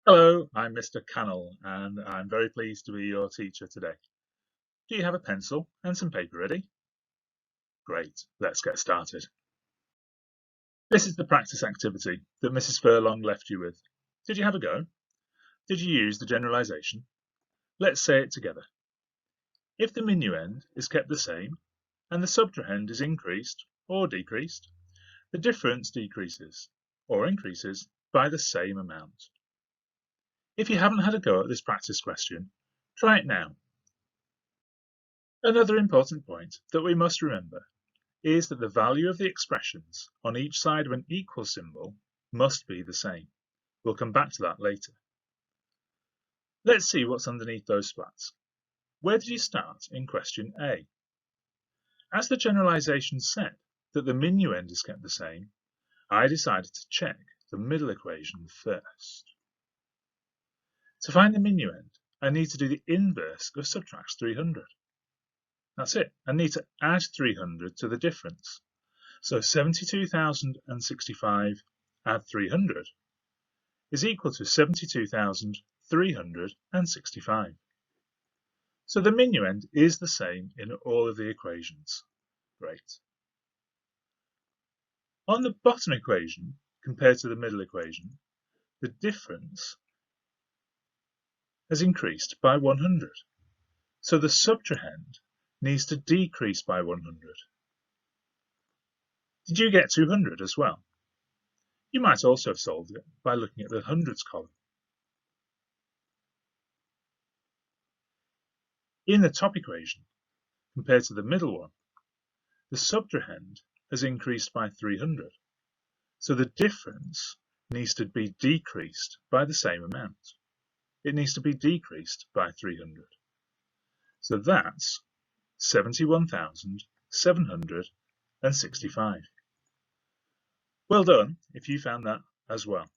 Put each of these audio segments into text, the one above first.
Hello, I'm Mr. Cannell, and I'm very pleased to be your teacher today. Do you have a pencil and some paper ready? Great, let's get started. This is the practice activity that Mrs. Furlong left you with. Did you have a go? Did you use the generalization? Let's say it together. If the minuend is kept the same and the subtrahend is increased or decreased, the difference decreases or increases by the same amount. If you haven't had a go at this practice question, try it now. Another important point that we must remember is that the value of the expressions on each side of an equal symbol must be the same. We'll come back to that later. Let's see what's underneath those flats. Where did you start in question A? As the generalization said that the minuend is kept the same, I decided to check the middle equation first. To find the minuend, I need to do the inverse of subtract 300. That's it. I need to add 300 to the difference. So 72,065 add 300 is equal to 72,365. So the minuend is the same in all of the equations. Great. On the bottom equation, compared to the middle equation, the difference has increased by 100. So the subtrahend needs to decrease by 100. Did you get 200 as well? You might also have solved it by looking at the hundreds column. In the top equation, compared to the middle one, the subtrahend has increased by 300. So the difference needs to be decreased by the same amount. It needs to be decreased by 300. So that's 71,765. Well done if you found that as well.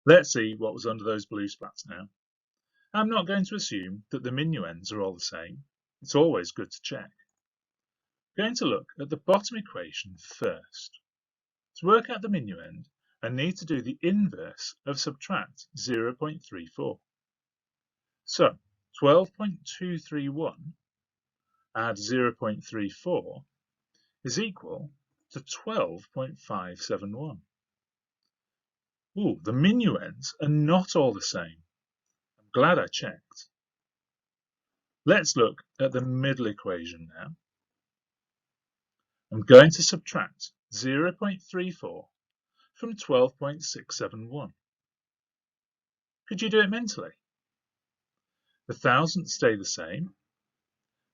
Let's see what was under those blue splats now. I'm not going to assume that the minuends are all the same. It's always good to check. I'm going to look at the bottom equation first. To work out the minuend, I need to do the inverse of subtract 0.34. So 12.231 add 0.34 is equal to 12.571. Ooh, the minuends are not all the same. I'm glad I checked. Let's look at the middle equation now. I'm going to subtract 0.34 from 12.671. Could you do it mentally? The thousandths stay the same.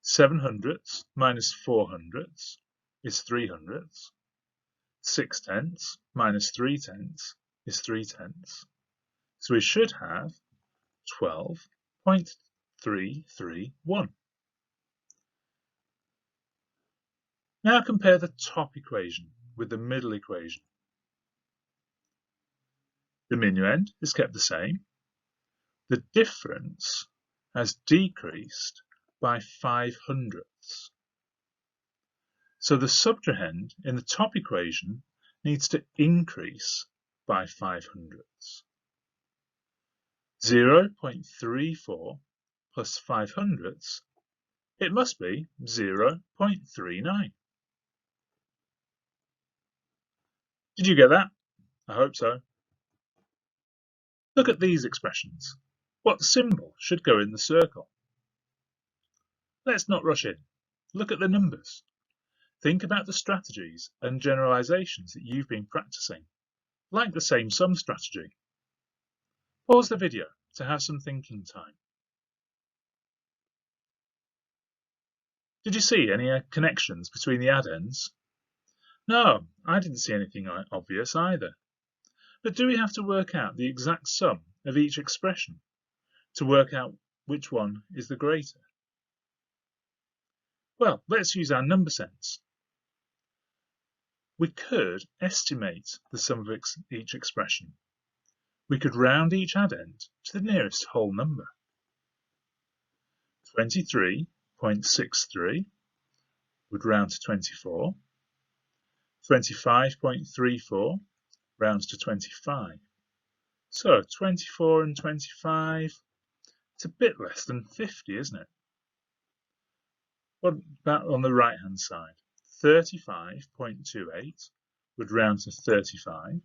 700ths minus 400ths is 300ths. 6/10ths minus 3/10ths is 3/10ths. So we should have 12.331. Now compare the top equation with the middle equation. The minuend is kept the same. The difference has decreased by 500ths. So the subtrahend in the top equation needs to increase by 500ths. 0.34 plus 500ths, it must be 0.39. Did you get that? I hope so. Look at these expressions. What symbol should go in the circle? Let's not rush in. Look at the numbers. Think about the strategies and generalizations that you've been practicing, like the same sum strategy. Pause the video to have some thinking time. Did you see any connections between the addends? No, I didn't see anything obvious either. But do we have to work out the exact sum of each expression to work out which one is the greater? Well, let's use our number sense. We could estimate the sum of each expression. We could round each addend to the nearest whole number. 23.63 would round to 24. 25.34 rounds to 25. So 24 and 25, it's a bit less than 50, isn't it? What about on the right hand side? 35.28 would round to 35.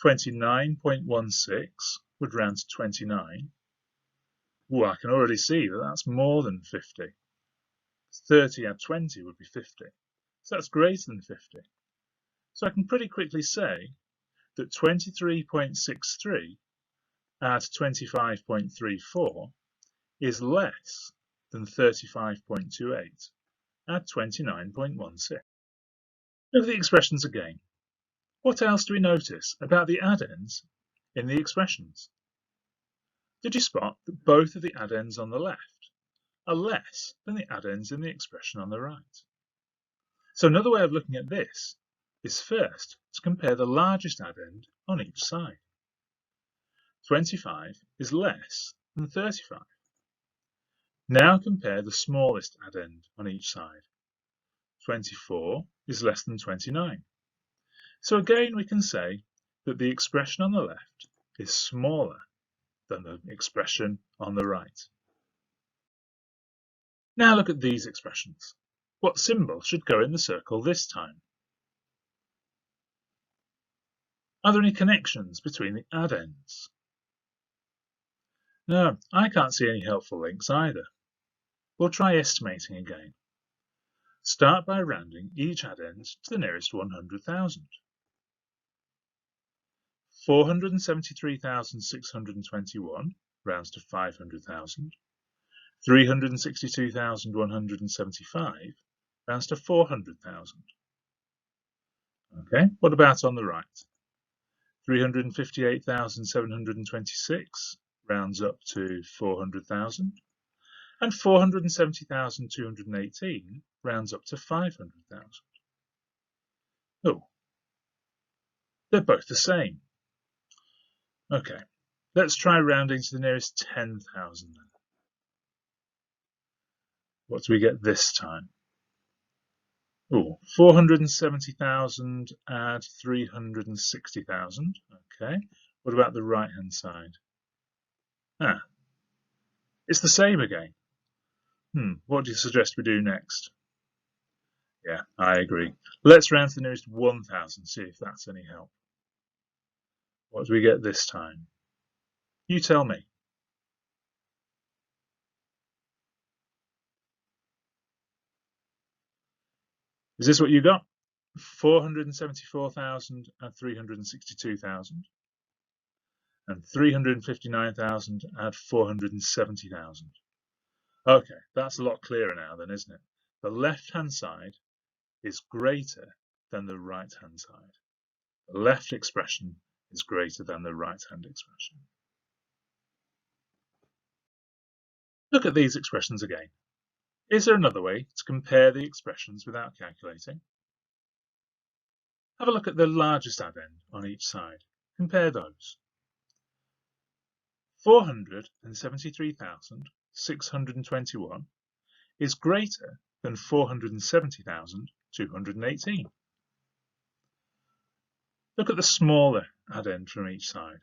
29.16 would round to 29. Oh, I can already see that that's more than 50. 30 add 20 would be 50. So that's greater than 50. So I can pretty quickly say that 23.63 add 25.34 is less than 35.28 add 29.16. Look at the expressions again. What else do we notice about the addends in the expressions? Did you spot that both of the addends on the left are less than the addends in the expression on the right? So another way of looking at this is first to compare the largest addend on each side. 25 is less than 35. Now compare the smallest addend on each side. 24 is less than 29. So again we can say that the expression on the left is smaller than the expression on the right. Now look at these expressions. What symbol should go in the circle this time? Are there any connections between the addends? No, I can't see any helpful links either. We'll try estimating again. Start by rounding each addend to the nearest 100,000. 473,621 rounds to 500,000. 362,175 rounds to 400,000. Okay, what about on the right? 358,726 rounds up to 400,000, and 470,218 rounds up to 500,000. Oh, they're both the same. Okay, let's try rounding to the nearest 10,000 then. What do we get this time? Oh, 470,000 add 360,000. Okay, what about the right hand side? It's the same again. What do you suggest we do next? Yeah, I agree. Let's round to the nearest 1,000, see if that's any help. What do we get this time? You tell me. Is this what you got? 474,000 and 362,000. And 359,000 and 470,000. Okay, that's a lot clearer now then, isn't it? The left-hand side is greater than the right-hand side. The left expression is greater than the right-hand expression. Look at these expressions again. Is there another way to compare the expressions without calculating? Have a look at the largest addend on each side. Compare those. 473,621 is greater than 470,218. Look at the smaller addend from each side.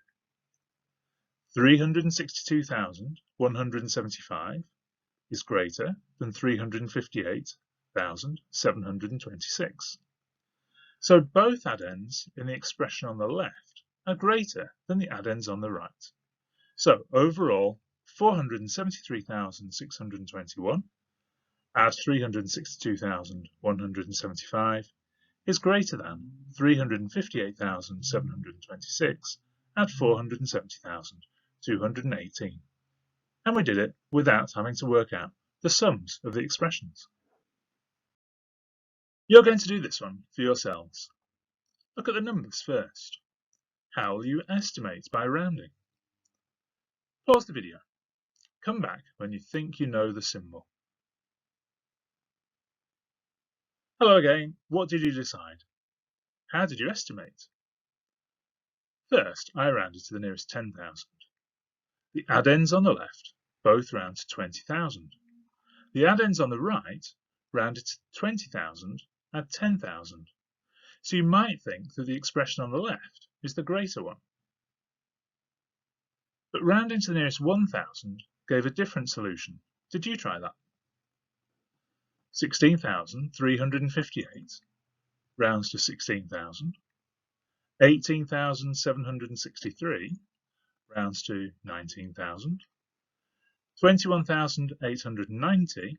362,175 is greater than 358,726. So both addends in the expression on the left are greater than the addends on the right. So overall, 473,621 add 362,175 is greater than 358,726 add 470,218. And we did it without having to work out the sums of the expressions. You're going to do this one for yourselves. Look at the numbers first. How will you estimate by rounding? Pause the video. Come back when you think you know the symbol. Hello again. What did you decide? How did you estimate? First, I rounded to the nearest 10,000. The addends on the left both round to 20,000. The addends on the right rounded to 20,000 at 10,000. So you might think that the expression on the left is the greater one. But rounding to the nearest 1000 gave a different solution. Did you try that? 16,358 rounds to 16,000. 18,763 rounds to 19,000. 21,890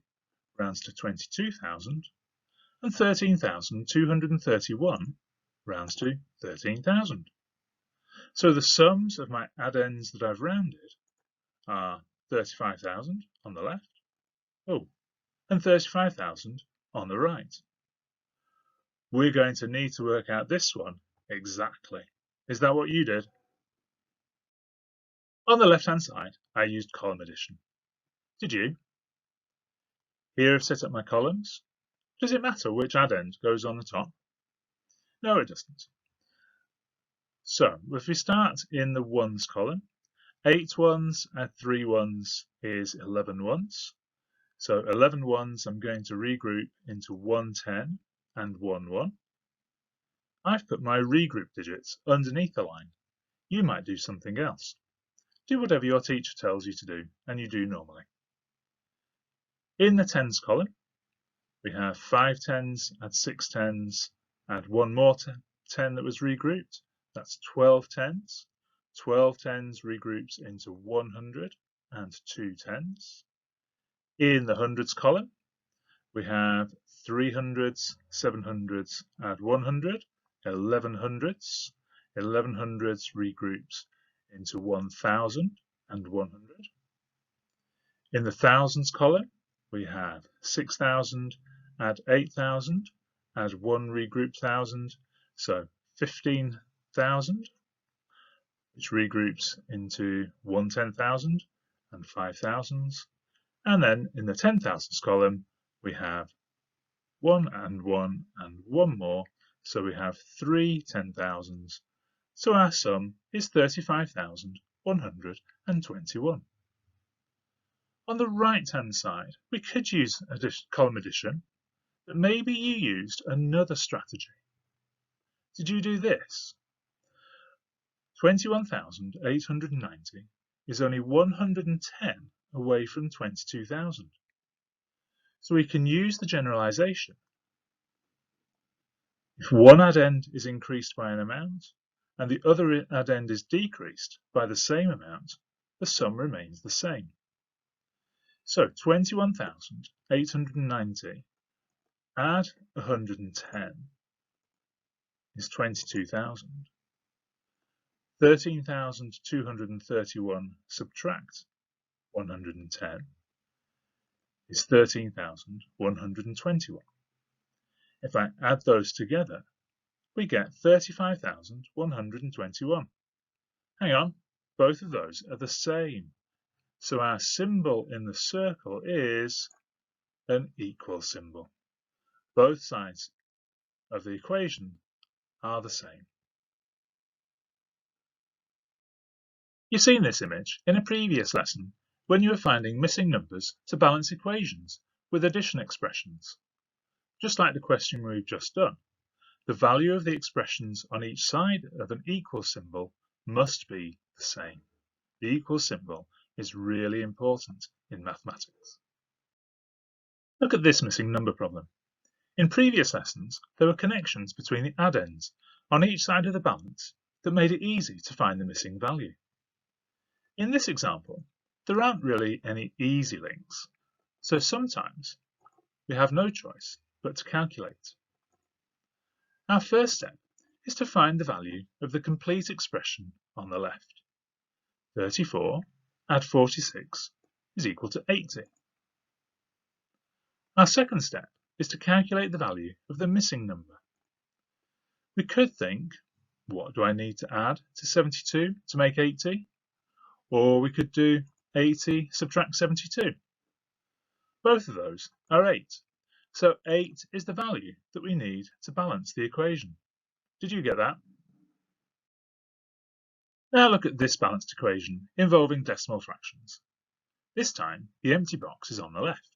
rounds to 22,000. And 13,231 rounds to 13,000. So the sums of my addends that I've rounded are 35,000 on the left, and 35,000 on the right. We're going to need to work out this one exactly. Is that what you did? On the left-hand side, I used column addition. Did you? Here I've set up my columns. Does it matter which addend goes on the top? No, it doesn't. So if we start in the ones column, 8 ones and 3 ones is 11 ones. So 11 ones I'm going to regroup into 110 and 1 1. I've put my regroup digits underneath the line. You might do something else. Do whatever your teacher tells you to do, and you do normally. In the tens column, we have 5 tens and 6 tens and one more 10 that was regrouped. That's 12 tens. 12 tens regroups into 100 and 2 tens. In the hundreds column, we have 300s, 700s and 100, 11 hundreds. 11 hundreds regroups into 1000 and 100. In the thousands column, we have 6,000 and 8,000 and one regrouped thousand, so 15,000, which regroups into 110,000 and 5,000s. And then in the 10,000s column, we have 1 and 1 and 1 more, so we have 3 10,000s. So our sum is 35,121. On the right-hand side, we could use column addition, but maybe you used another strategy. Did you do this? 21,890 is only 110 away from 22,000. So we can use the generalization. If one addend is increased by an amount and the other addend is decreased by the same amount, the sum remains the same. So 21,890 add 110 is 22,000. 13,231 subtract 110 is 13,121. If I add those together, we get 35,121. Hang on, both of those are the same. So our symbol in the circle is an equal symbol. Both sides of the equation are the same. You've seen this image in a previous lesson when you were finding missing numbers to balance equations with addition expressions. Just like the question we've just done, the value of the expressions on each side of an equal symbol must be the same. The equal symbol is really important in mathematics. Look at this missing number problem. In previous lessons, there were connections between the addends on each side of the balance that made it easy to find the missing value. In this example, there aren't really any easy links, so sometimes we have no choice but to calculate. Our first step is to find the value of the complete expression on the left. 34 add 46 is equal to 80. Our second step is to calculate the value of the missing number. We could think, what do I need to add to 72 to make 80? Or we could do 80 subtract 72. Both of those are 8. So 8 is the value that we need to balance the equation. Did you get that? Now look at this balanced equation involving decimal fractions. This time the empty box is on the left.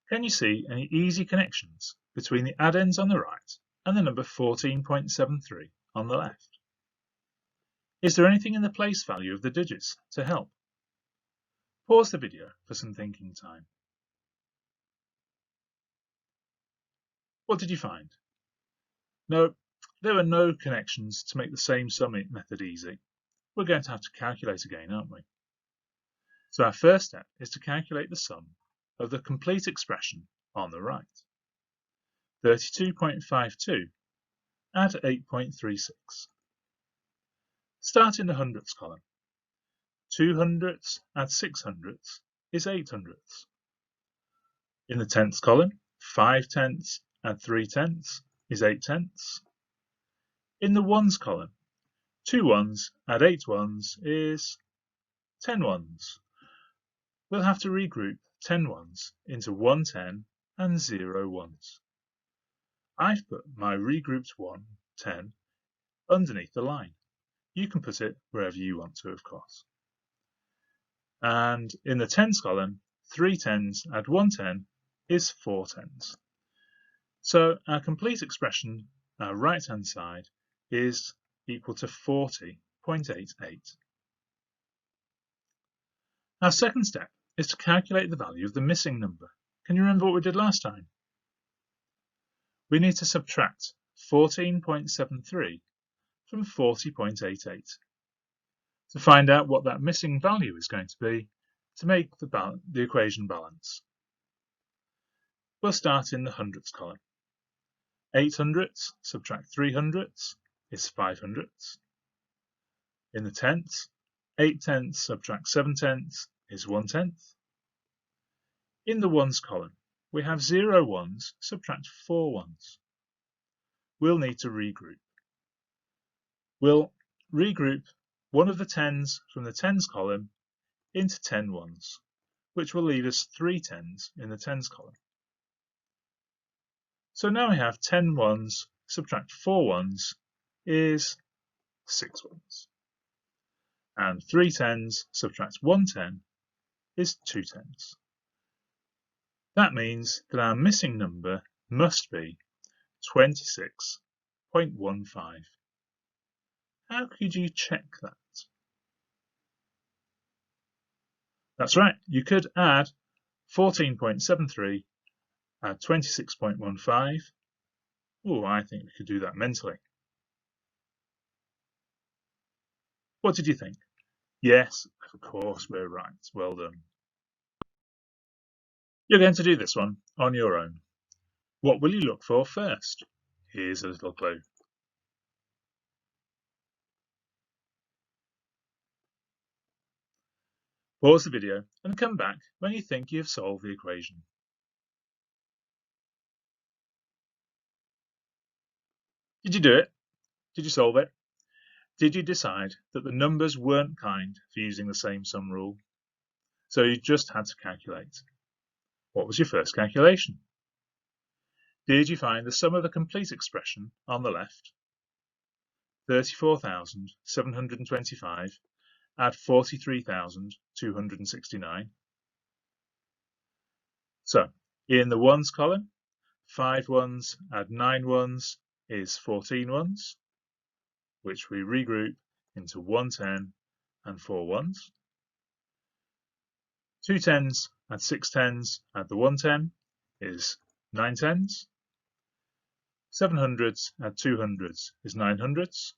Can you see any easy connections between the addends on the right and the number 14.73 on the left? Is there anything in the place value of the digits to help? Pause the video for some thinking time. What did you find? No, there were no connections to make the same sum method easy. We're going to have to calculate again, aren't we? So our first step is to calculate the sum of the complete expression on the right. 32.52 add 8.36. Start in the hundredths column. 2 hundredths add 6 hundredths is 8 hundredths. In the tenths column, 5 tenths add 3 tenths is 8 tenths. In the ones column, 2 ones add 8 ones is 10 ones. We'll have to regroup 10 ones into 1 10 and 0 ones. I've put my regrouped 1 10 underneath the line. You can put it wherever you want to, of course. And in the tens column, 3 tens add 1 10 is 4 tens. So our complete expression, our right-hand side, is equal to 40.88. Our second step is to calculate the value of the missing number. Can you remember what we did last time? We need to subtract 14.73 from 40.88 to find out what that missing value is going to be to make the equation balance. We'll start in the hundredths column. 8 hundredths subtract 3 hundredths is 5 hundredths. In the tenths, 8 tenths subtract 7 tenths is 1 tenth. In the ones column, we have 0 ones subtract 4 ones. We'll need to regroup. We'll regroup one of the tens from the tens column into 10 ones, which will leave us 3 tens in the tens column. So now we have 10 ones subtract 4 ones is 6 ones. And 3 tens subtract 1 10 is 2 tens. That means that our missing number must be 26.15. How could you check that? That's right, you could add 14.73 at 26.15. Oh, I think we could do that mentally. What did you think? Yes, of course we're right. Well done. You're going to do this one on your own. What will you look for first? Here's a little clue. Pause the video and come back when you think you've solved the equation. Did you do it? Did you solve it? Did you decide that the numbers weren't kind for using the same sum rule? So you just had to calculate. What was your first calculation? Did you find the sum of the complete expression on the left? 34,725 add 43,269. So in the ones column, 5 ones add 9 ones is 14 ones, which we regroup into 1 10 and 4 ones. 2 tens add 6 tens add the 1 10 is 9 tens. 7 hundredths add 2 hundredths is 9 hundredths.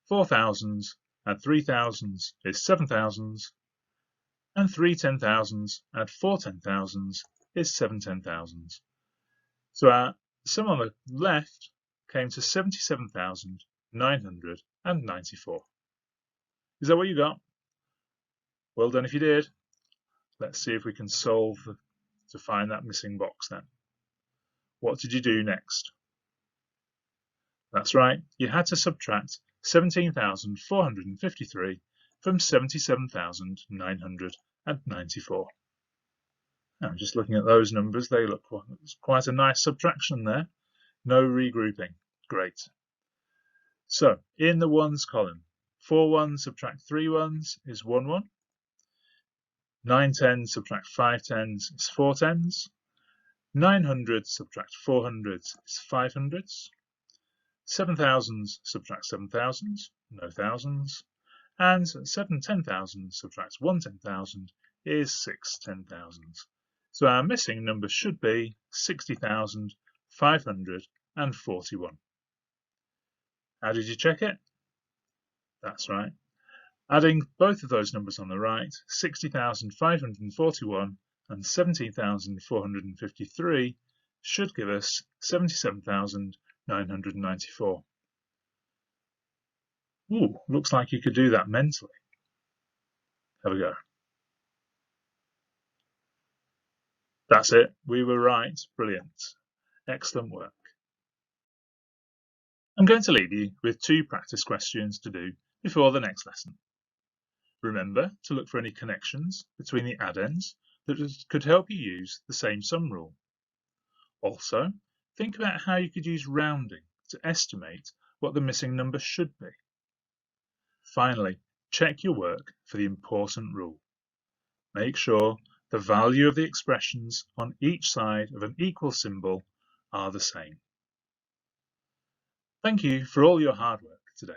4 thousands add 3 thousands is 7 thousands. And 3 10,000s add 4 10,000s is 7 10,000s. So our sum on the left came to 77,994. Is that what you got? Well done if you did. Let's see if we can solve to find that missing box then. What did you do next? That's right, you had to subtract 17,453 from 77,994. I'm just looking at those numbers, they look quite a nice subtraction there. No regrouping, great. So in the ones column, 4 ones subtract 3 ones is 1 1. 9 tens subtract 5 tens is 4 tens. 9 hundredths subtract 4 hundredths is 5 hundredths. 7 thousands subtract 7 thousands, no thousands, and 7 10,000 subtracts 1 10,000 is 6 10,000s. So our missing number should be 60,541. How did you check it? That's right. Adding both of those numbers on the right, 60,541 and 17,453, should give us 77,994. Ooh, looks like you could do that mentally. Have a go. That's it. We were right. Brilliant. Excellent work. I'm going to leave you with 2 practice questions to do before the next lesson. Remember to look for any connections between the addends that could help you use the same sum rule. Also, think about how you could use rounding to estimate what the missing number should be. Finally, check your work for the important rule. Make sure the value of the expressions on each side of an equal symbol are the same. Thank you for all your hard work today.